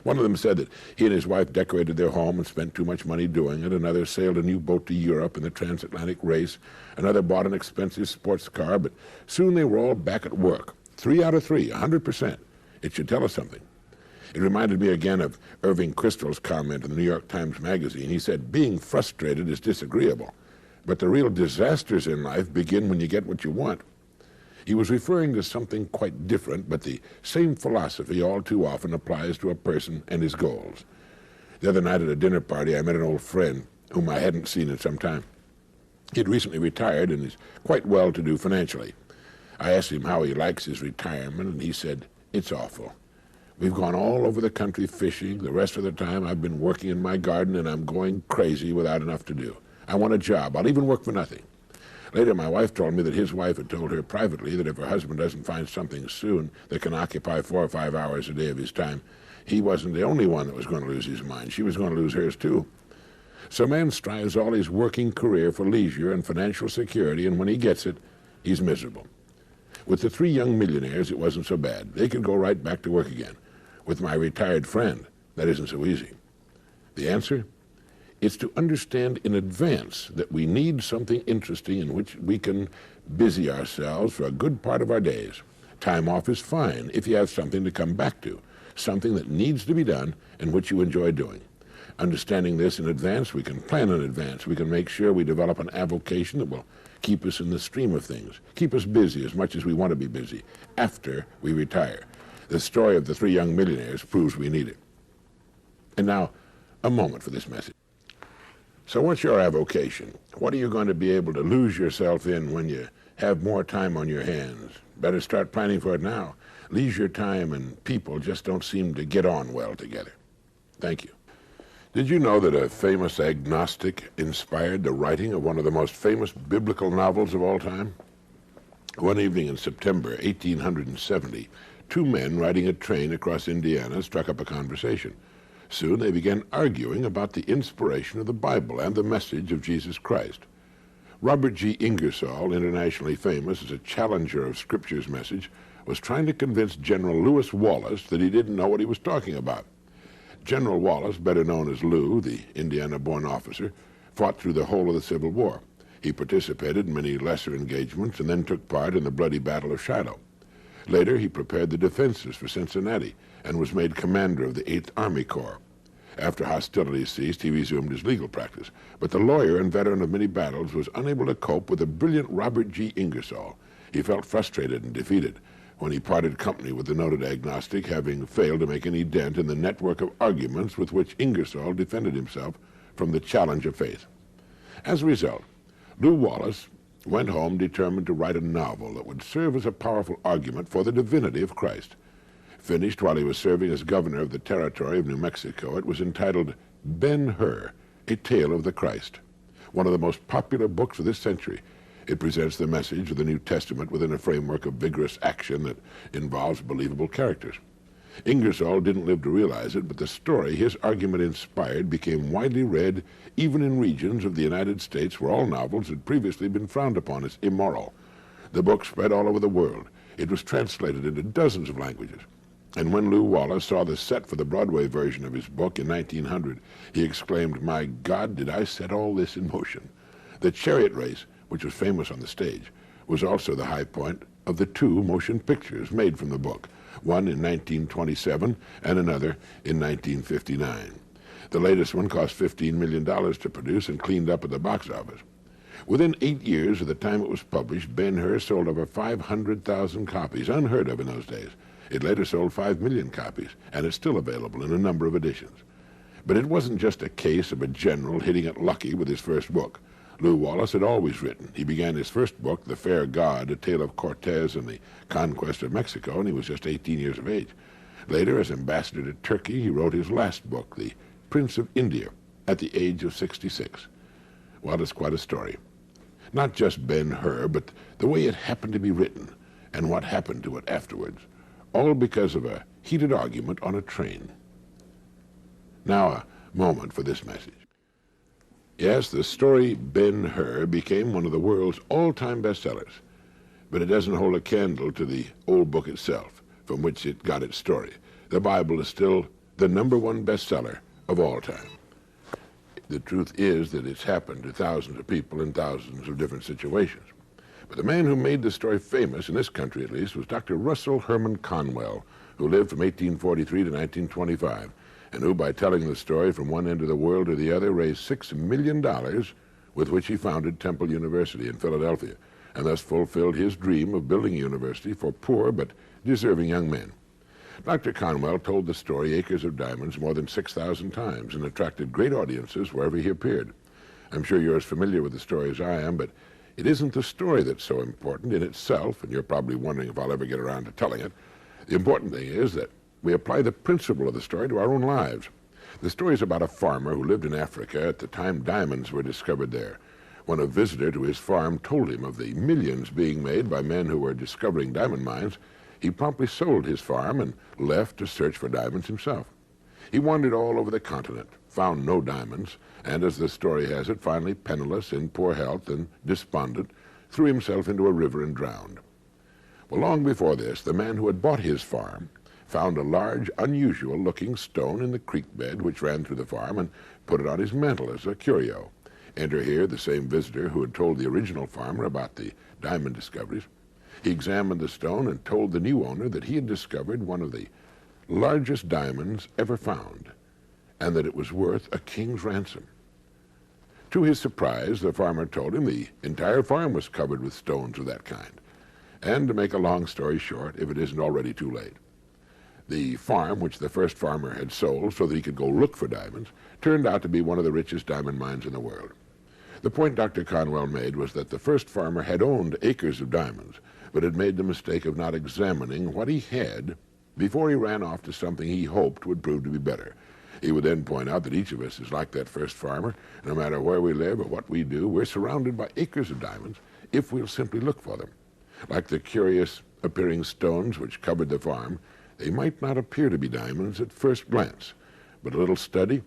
One of them said that he and his wife decorated their home and spent too much money doing it. Another sailed a new boat to Europe in the transatlantic race. Another bought an expensive sports car, but soon they were all back at work. 3 out of 3, 100%. It should tell us something. It reminded me again of Irving Kristol's comment in the New York Times Magazine. He said, being frustrated is disagreeable, but the real disasters in life begin when you get what you want. He was referring to something quite different, but the same philosophy all too often applies to a person and his goals. The other night at a dinner party, I met an old friend whom I hadn't seen in some time. He had recently retired and is quite well-to-do financially. I asked him how he likes his retirement, and he said, "It's awful. We've gone all over the country fishing. The rest of the time I've been working in my garden, and I'm going crazy without enough to do. I want a job. I'll even work for nothing." Later, my wife told me that his wife had told her privately that if her husband doesn't find something soon that can occupy 4 or 5 hours a day of his time, he wasn't the only one that was going to lose his mind. She was going to lose hers too. So man strives all his working career for leisure and financial security, and when he gets it, he's miserable. With the 3 young millionaires, it wasn't so bad. They could go right back to work again. With my retired friend, that isn't so easy. The answer? It's to understand in advance that we need something interesting in which we can busy ourselves for a good part of our days. Time off is fine if you have something to come back to, something that needs to be done and which you enjoy doing. Understanding this in advance, we can plan in advance. We can make sure we develop an avocation that will keep us in the stream of things, keep us busy as much as we want to be busy after we retire. The story of the 3 young millionaires proves we need it. And now, a moment for this message. So what's your avocation? What are you going to be able to lose yourself in when you have more time on your hands? Better start planning for it now. Leisure time and people just don't seem to get on well together. Thank you. Did you know that a famous agnostic inspired the writing of one of the most famous biblical novels of all time? One evening in September 1870, 2 men riding a train across Indiana struck up a conversation. Soon they began arguing about the inspiration of the Bible and the message of Jesus Christ. Robert G. Ingersoll, internationally famous as a challenger of Scripture's message, was trying to convince General Lewis Wallace that he didn't know what he was talking about. General Wallace, better known as Lou, the Indiana-born officer, fought through the whole of the Civil War. He participated in many lesser engagements and then took part in the bloody Battle of Shiloh. Later, he prepared the defenses for Cincinnati and was made commander of the 8th Army Corps. After hostilities ceased, he resumed his legal practice. But the lawyer and veteran of many battles was unable to cope with the brilliant Robert G. Ingersoll. He felt frustrated and defeated when he parted company with the noted agnostic, having failed to make any dent in the network of arguments with which Ingersoll defended himself from the challenge of faith. As a result, Lew Wallace went home determined to write a novel that would serve as a powerful argument for the divinity of Christ. Finished while he was serving as governor of the territory of New Mexico, it was entitled Ben-Hur, A Tale of the Christ, one of the most popular books of this century. It presents the message of the New Testament within a framework of vigorous action that involves believable characters. Ingersoll didn't live to realize it, but the story his argument inspired became widely read even in regions of the United States where all novels had previously been frowned upon as immoral. The book spread all over the world. It was translated into dozens of languages. And when Lew Wallace saw the set for the Broadway version of his book in 1900, he exclaimed, "My God, did I set all this in motion?" The chariot race, which was famous on the stage, was also the high point of the 2 motion pictures made from the book, one in 1927 and another in 1959. The latest one cost $15 million to produce and cleaned up at the box office. Within 8 years of the time it was published, Ben-Hur sold over 500,000 copies, unheard of in those days. It later sold 5 million copies, and it's still available in a number of editions. But it wasn't just a case of a general hitting it lucky with his first book. Lew Wallace had always written. He began his first book, The Fair God, a tale of Cortez and the conquest of Mexico, and he was just 18 years of age. Later, as ambassador to Turkey, he wrote his last book, The Prince of India, at the age of 66. Well, it's quite a story. Not just Ben-Hur, but the way it happened to be written and what happened to it afterwards, all because of a heated argument on a train. Now, a moment for this message. Yes, the story Ben-Hur became one of the world's all-time bestsellers, but it doesn't hold a candle to the old book itself, from which it got its story. The Bible is still the #1 bestseller of all time. The truth is that it's happened to thousands of people in thousands of different situations. But the man who made the story famous, in this country at least, was Dr. Russell Herman Conwell, who lived from 1843 to 1925, and who, by telling the story from one end of the world to the other, raised $6 million with which he founded Temple University in Philadelphia. and thus fulfilled his dream of building a university for poor but deserving young men. Dr. Conwell told the story Acres of Diamonds more than 6,000 times and attracted great audiences wherever he appeared. I'm sure you're as familiar with the story as I am, but it isn't the story that's so important in itself, and you're probably wondering if I'll ever get around to telling it. The important thing is that we apply the principle of the story to our own lives. The story is about a farmer who lived in Africa at the time diamonds were discovered there. When a visitor to his farm told him of the millions being made by men who were discovering diamond mines, he promptly sold his farm and left to search for diamonds himself. He wandered all over the continent, found no diamonds, and as the story has it, finally penniless, in poor health, and despondent, threw himself into a river and drowned. Well, long before this, the man who had bought his farm found a large, unusual-looking stone in the creek bed which ran through the farm and put it on his mantel as a curio. Enter here the same visitor who had told the original farmer about the diamond discoveries. He examined the stone and told the new owner that he had discovered one of the largest diamonds ever found, and that it was worth a king's ransom. To his surprise, the farmer told him the entire farm was covered with stones of that kind. And to make a long story short, if it isn't already too late, the farm, which the first farmer had sold so that he could go look for diamonds, turned out to be one of the richest diamond mines in the world. The point Dr. Conwell made was that the first farmer had owned acres of diamonds, but had made the mistake of not examining what he had before he ran off to something he hoped would prove to be better. He would then point out that each of us is like that first farmer. No matter where we live or what we do, we're surrounded by acres of diamonds if we'll simply look for them. Like the curious appearing stones which covered the farm, they might not appear to be diamonds at first glance, but a little study,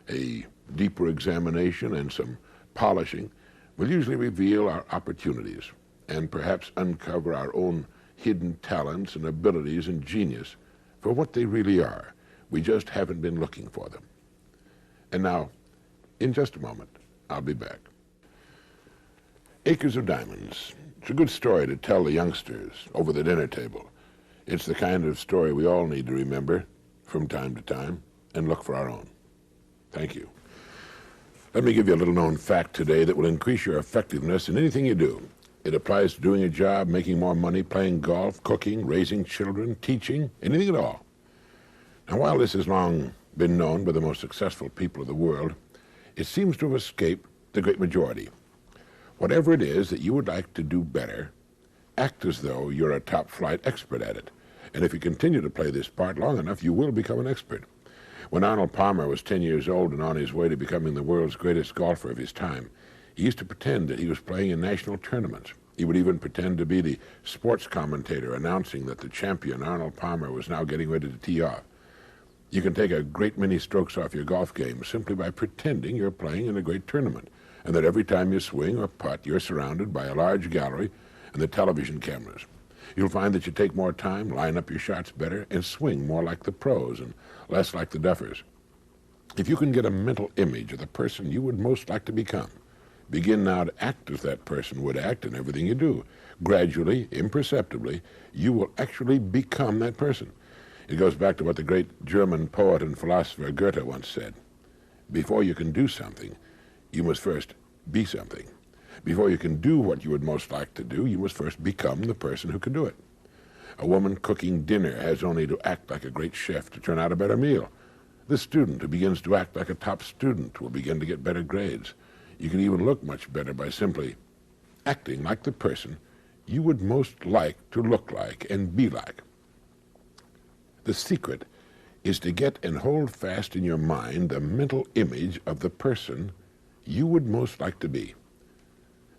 a deeper examination, and some polishing will usually reveal our opportunities and perhaps uncover our own hidden talents and abilities and genius for what they really are. We just haven't been looking for them. And now, in just a moment, I'll be back. Acres of Diamonds. It's a good story to tell the youngsters over the dinner table. It's the kind of story we all need to remember from time to time and look for our own. Thank you. Let me give you a little known fact today that will increase your effectiveness in anything you do. It applies to doing a job, making more money, playing golf, cooking, raising children, teaching, anything at all. Now, while this has long been known by the most successful people of the world, it seems to have escaped the great majority. Whatever it is that you would like to do better, act as though you're a top-flight expert at it. And if you continue to play this part long enough, you will become an expert. When Arnold Palmer was 10 years old and on his way to becoming the world's greatest golfer of his time, he used to pretend that he was playing in national tournaments. He would even pretend to be the sports commentator announcing that the champion, Arnold Palmer, was now getting ready to tee off. You can take a great many strokes off your golf game simply by pretending you're playing in a great tournament, and that every time you swing or putt, you're surrounded by a large gallery and the television cameras. You'll find that you take more time, line up your shots better, and swing more like the pros and less like the duffers. If you can get a mental image of the person you would most like to become, begin now to act as that person would act in everything you do. Gradually, imperceptibly, you will actually become that person. It goes back to what the great German poet and philosopher Goethe once said. Before you can do something, you must first be something. Before you can do what you would most like to do, you must first become the person who can do it. A woman cooking dinner has only to act like a great chef to turn out a better meal. The student who begins to act like a top student will begin to get better grades. You can even look much better by simply acting like the person you would most like to look like and be like. The secret is to get and hold fast in your mind the mental image of the person you would most like to be.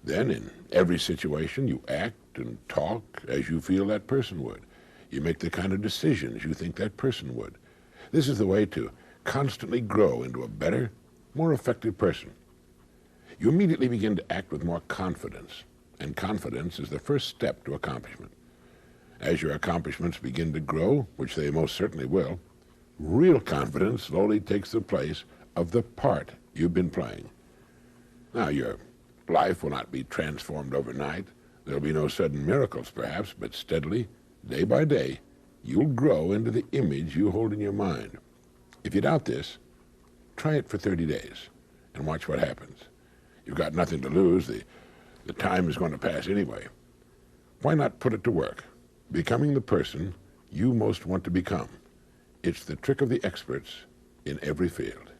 Then in every situation you act and talk as you feel that person would. You make the kind of decisions you think that person would. This is the way to constantly grow into a better, more effective person. You immediately begin to act with more confidence, and confidence is the first step to accomplishment. As your accomplishments begin to grow, which they most certainly will, real confidence slowly takes the place of the part you've been playing. Now, your life will not be transformed overnight. There'll be no sudden miracles, perhaps, but steadily, day by day, you'll grow into the image you hold in your mind. If you doubt this, try it for 30 days and watch what happens. You've got nothing to lose. The The time is going to pass anyway. Why not put it to work, becoming the person you most want to become? It's the trick of the experts in every field.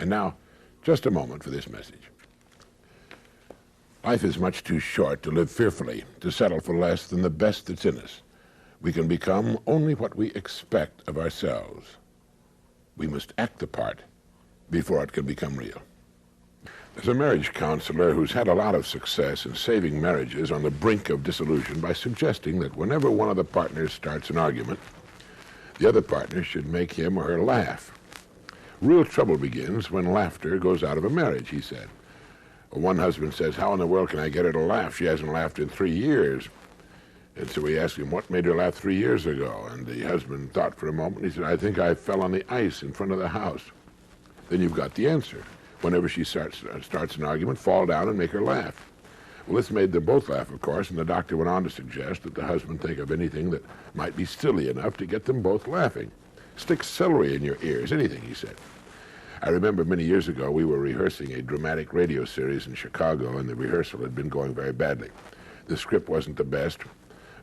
And now, just a moment for this message. Life is much too short to live fearfully, to settle for less than the best that's in us. We can become only what we expect of ourselves. We must act the part before it can become real. There's a marriage counselor who's had a lot of success in saving marriages on the brink of dissolution by suggesting that whenever one of the partners starts an argument, the other partner should make him or her laugh. Real trouble begins when laughter goes out of a marriage, he said. One husband says, "How in the world can I get her to laugh? She hasn't laughed in 3 years." And so he asked him, "What made her laugh 3 years ago?" And the husband thought for a moment. He said, "I think I fell on the ice in front of the house." Then you've got the answer. Whenever she starts an argument, fall down and make her laugh. Well, this made them both laugh, of course, and the doctor went on to suggest that the husband think of anything that might be silly enough to get them both laughing. Stick celery in your ears, anything, he said. I remember many years ago we were rehearsing a dramatic radio series in Chicago, and the rehearsal had been going very badly. The script wasn't the best.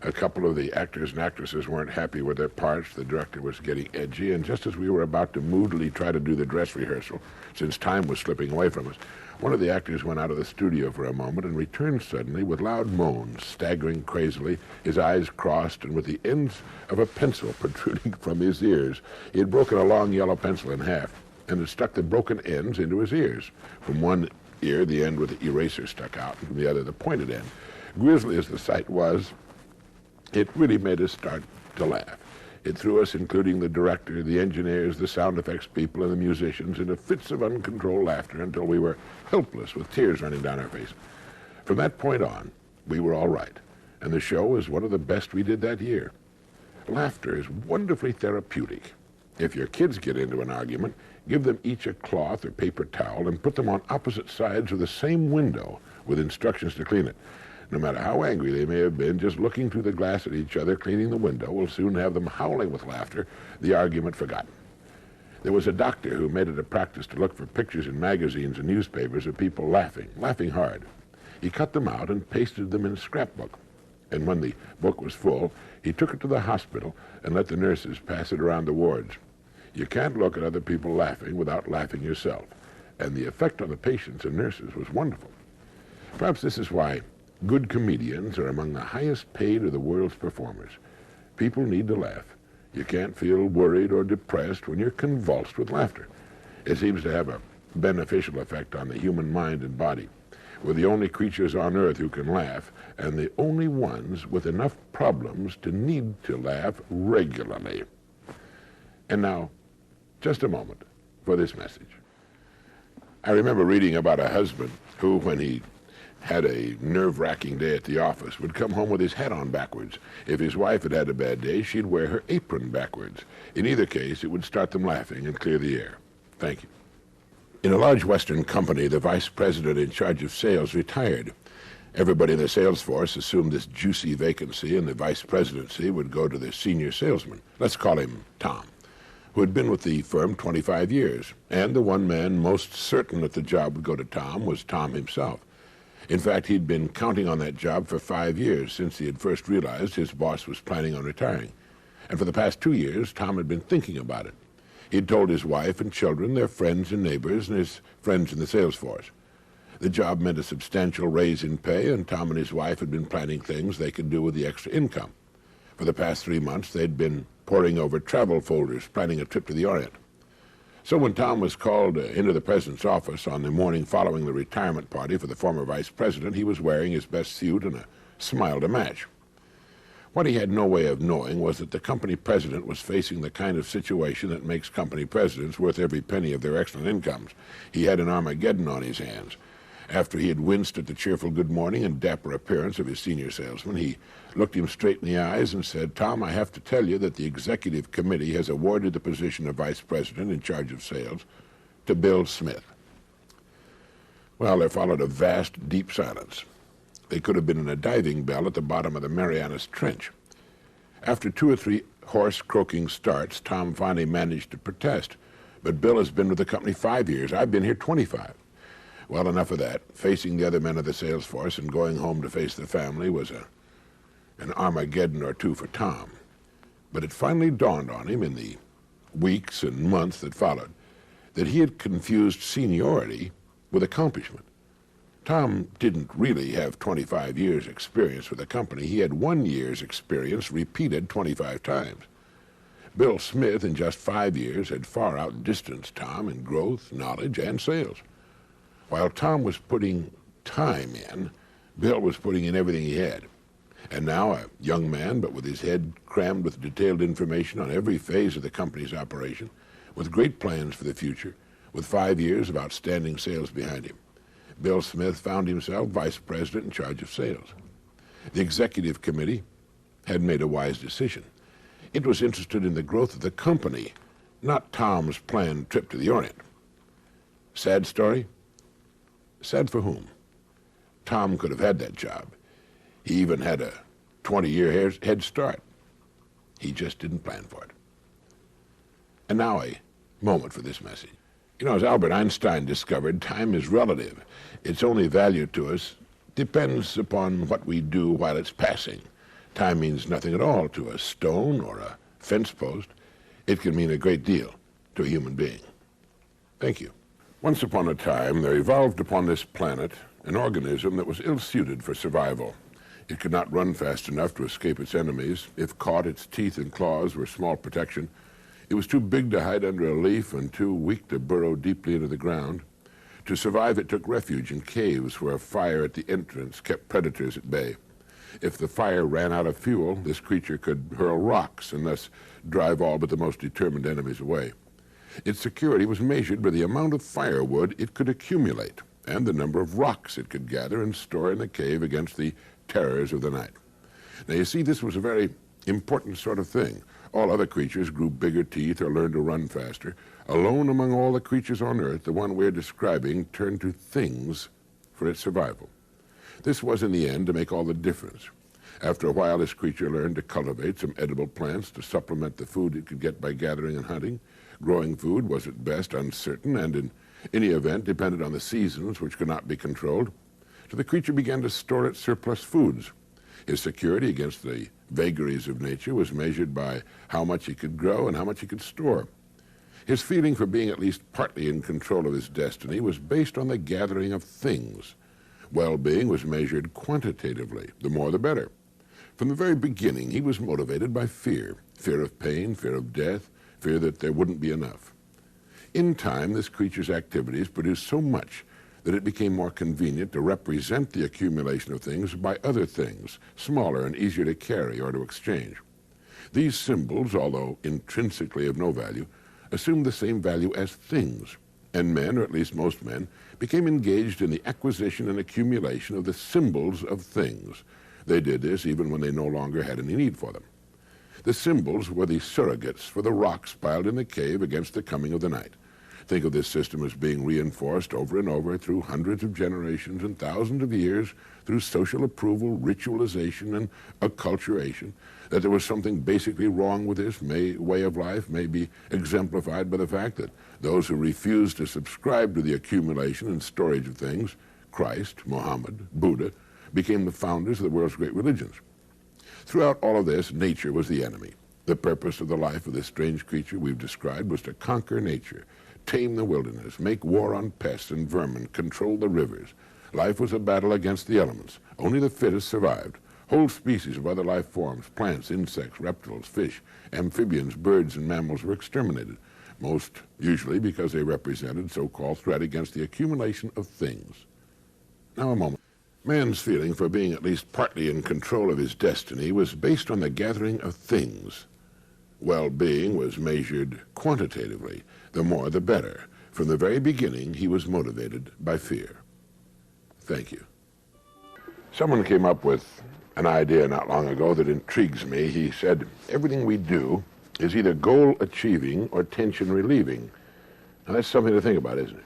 A couple of the actors and actresses weren't happy with their parts. The director was getting edgy, and just as we were about to moodily try to do the dress rehearsal, since time was slipping away from us, one of the actors went out of the studio for a moment and returned suddenly with loud moans, staggering crazily, his eyes crossed and with the ends of a pencil protruding from his ears. He had broken a long yellow pencil in half and had stuck the broken ends into his ears. From one ear, the end with the eraser stuck out, and from the other, the pointed end. Grisly as the sight was, it really made us start to laugh. It threw us, including the director, the engineers, the sound effects people, and the musicians, into fits of uncontrolled laughter until we were helpless with tears running down our face. From that point on, we were all right, and the show was one of the best we did that year. Laughter is wonderfully therapeutic. If your kids get into an argument, give them each a cloth or paper towel and put them on opposite sides of the same window with instructions to clean it. No matter how angry they may have been, just looking through the glass at each other, cleaning the window, will soon have them howling with laughter, the argument forgotten. There was a doctor who made it a practice to look for pictures in magazines and newspapers of people laughing hard. He cut them out and pasted them in a scrapbook. And when the book was full, he took it to the hospital and let the nurses pass it around the wards. You can't look at other people laughing without laughing yourself. And the effect on the patients and nurses was wonderful. Perhaps this is why good comedians are among the highest paid of the world's performers. People need to laugh. You can't feel worried or depressed when you're convulsed with laughter. It seems to have a beneficial effect on the human mind and body. We're the only creatures on earth who can laugh, and the only ones with enough problems to need to laugh regularly. And now, just a moment for this message. I remember reading about a husband who, when he had a nerve-wracking day at the office, would come home with his hat on backwards. If his wife had had a bad day, she'd wear her apron backwards. In either case, it would start them laughing and clear the air. Thank you. In a large Western company, the vice president in charge of sales retired. Everybody in the sales force assumed this juicy vacancy, and the vice presidency would go to the senior salesman. Let's call him Tom, who had been with the firm 25 years. And the one man most certain that the job would go to Tom was Tom himself. In fact, he'd been counting on that job for 5 years, since he had first realized his boss was planning on retiring. And for the past 2 years, Tom had been thinking about it. He'd told his wife and children, their friends and neighbors, and his friends in the sales force. The job meant a substantial raise in pay, and Tom and his wife had been planning things they could do with the extra income. For the past 3 months, they'd been poring over travel folders, planning a trip to the Orient. So when Tom was called into the president's office on the morning following the retirement party for the former vice president, he was wearing his best suit and a smile to match. What he had no way of knowing was that the company president was facing the kind of situation that makes company presidents worth every penny of their excellent incomes. He had an Armageddon on his hands. After he had winced at the cheerful good morning and dapper appearance of his senior salesman, he looked him straight in the eyes and said, "Tom, I have to tell you that the executive committee has awarded the position of vice president in charge of sales to Bill Smith." Well, there followed a vast, deep silence. They could have been in a diving bell at the bottom of the Marianas Trench. After 2 or 3 hoarse, croaking starts, Tom finally managed to protest. "But Bill has been with the company 5 years. I've been here 25. Well, enough of that. Facing the other men of the sales force and going home to face the family was an Armageddon or two for Tom. But it finally dawned on him in the weeks and months that followed that he had confused seniority with accomplishment. Tom didn't really have 25 years' experience with the company. He had 1 year's experience repeated 25 times. Bill Smith, in just 5 years, had far outdistanced Tom in growth, knowledge, and sales. While Tom was putting time in, Bill was putting in everything he had. And now, a young man, but with his head crammed with detailed information on every phase of the company's operation, with great plans for the future, with 5 years of outstanding sales behind him, Bill Smith found himself vice president in charge of sales. The executive committee had made a wise decision. It was interested in the growth of the company, not Tom's planned trip to the Orient. Sad story? Sad for whom? Tom could have had that job. He even had a 20-year head start. He just didn't plan for it. And now a moment for this message. You know, as Albert Einstein discovered, time is relative. Its only value to us depends upon what we do while it's passing. Time means nothing at all to a stone or a fence post. It can mean a great deal to a human being. Thank you. Once upon a time, there evolved upon this planet an organism that was ill-suited for survival. It could not run fast enough to escape its enemies. If caught, its teeth and claws were small protection. It was too big to hide under a leaf and too weak to burrow deeply into the ground. To survive, it took refuge in caves where a fire at the entrance kept predators at bay. If the fire ran out of fuel, this creature could hurl rocks and thus drive all but the most determined enemies away. Its security was measured by the amount of firewood it could accumulate and the number of rocks it could gather and store in the cave against the terrors of the night. Now, you see, this was a very important sort of thing. All other creatures grew bigger teeth or learned to run faster. Alone among all the creatures on Earth, the one we're describing turned to things for its survival. This was, in the end, to make all the difference. After a while, this creature learned to cultivate some edible plants to supplement the food it could get by gathering and hunting. Growing food was at best uncertain and, in any event, depended on the seasons, which could not be controlled. So the creature began to store its surplus foods. His security against the vagaries of nature was measured by how much he could grow and how much he could store. His feeling for being at least partly in control of his destiny was based on the gathering of things. Well-being was measured quantitatively, the more the better. From the very beginning, he was motivated by fear of pain, fear of death, fear that there wouldn't be enough. In time, this creature's activities produced so much that it became more convenient to represent the accumulation of things by other things, smaller and easier to carry or to exchange. These symbols, although intrinsically of no value, assumed the same value as things, and men, or at least most men, became engaged in the acquisition and accumulation of the symbols of things. They did this even when they no longer had any need for them. The symbols were the surrogates for the rocks piled in the cave against the coming of the night. Think of this system as being reinforced over and over through hundreds of generations and thousands of years through social approval, ritualization, and acculturation. That there was something basically wrong with this way of life may be exemplified by the fact that those who refused to subscribe to the accumulation and storage of things, Christ, Muhammad, Buddha, became the founders of the world's great religions. Throughout all of this, nature was the enemy. The purpose of the life of this strange creature we've described was to conquer nature, tame the wilderness, make war on pests and vermin, control the rivers. Life was a battle against the elements. Only the fittest survived. Whole species of other life forms, plants, insects, reptiles, fish, amphibians, birds, and mammals were exterminated, most usually because they represented so-called threat against the accumulation of things. Now a moment. Man's feeling for being at least partly in control of his destiny was based on the gathering of things. Well-being was measured quantitatively. The more, the better. From the very beginning, he was motivated by fear. Thank you. Someone came up with an idea not long ago that intrigues me. He said, everything we do is either goal-achieving or tension-relieving. Now, that's something to think about, isn't it?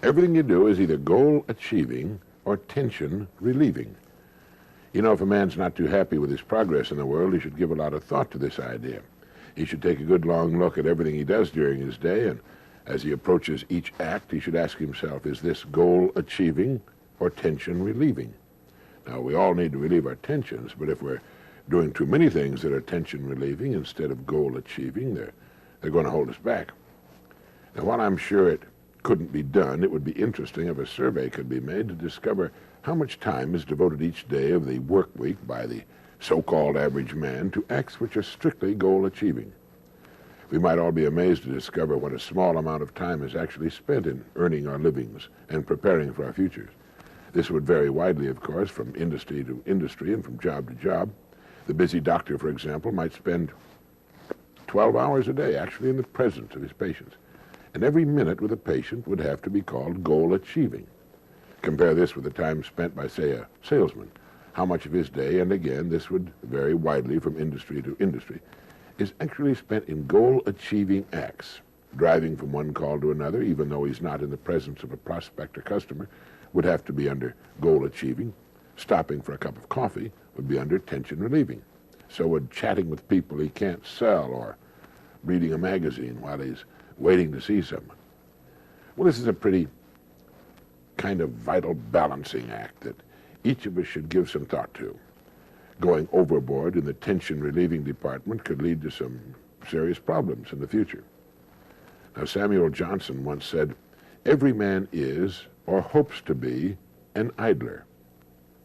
Everything you do is either goal-achieving or tension-relieving. You know, if a man's not too happy with his progress in the world, he should give a lot of thought to this idea. He should take a good long look at everything he does during his day and As he approaches each act, he should ask himself, is this goal-achieving or tension-relieving? Now, we all need to relieve our tensions, but if we're doing too many things that are tension-relieving instead of goal-achieving, they're going to hold us back. Now, while I'm sure it couldn't be done, it would be interesting if a survey could be made to discover how much time is devoted each day of the work week by the so-called average man to acts which are strictly goal-achieving. We might all be amazed to discover what a small amount of time is actually spent in earning our livings and preparing for our futures. This would vary widely, of course, from industry to industry and from job to job. The busy doctor, for example, might spend 12 hours a day actually in the presence of his patients. And every minute with a patient would have to be called goal-achieving. Compare this with the time spent by, say, a salesman. How much of his day, and again, this would vary widely from industry to industry, is actually spent in goal-achieving acts. Driving from one call to another, even though he's not in the presence of a prospect or customer, would have to be under goal-achieving. Stopping for a cup of coffee would be under tension-relieving. So would chatting with people he can't sell or reading a magazine while he's waiting to see someone. Well, this is a pretty kind of vital balancing act that each of us should give some thought to. Going overboard in the tension-relieving department could lead to some serious problems in the future. Now, Samuel Johnson once said, "Every man is, or hopes to be, an idler.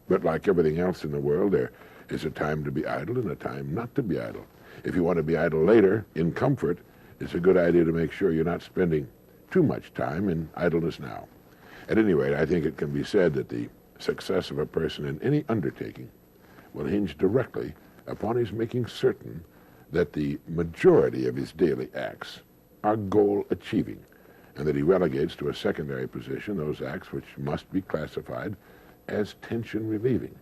But like everything else in the world, there is a time to be idle and a time not to be idle. If you want to be idle later, in comfort, it's a good idea to make sure you're not spending too much time in idleness now." At any rate, I think it can be said that the success of a person in any undertaking will hinge directly upon his making certain that the majority of his daily acts are goal-achieving, and that he relegates to a secondary position those acts which must be classified as tension-relieving.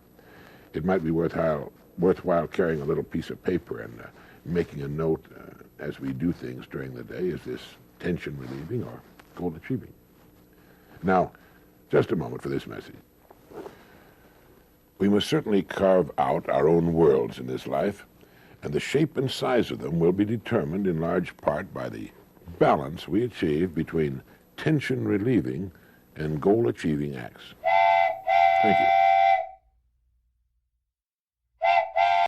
It might be worthwhile carrying a little piece of paper and making a note as we do things during the day. Is this tension-relieving or goal-achieving? Now, just a moment for this message. We must certainly carve out our own worlds in this life, and the shape and size of them will be determined in large part by the balance we achieve between tension-relieving and goal-achieving acts. Thank you.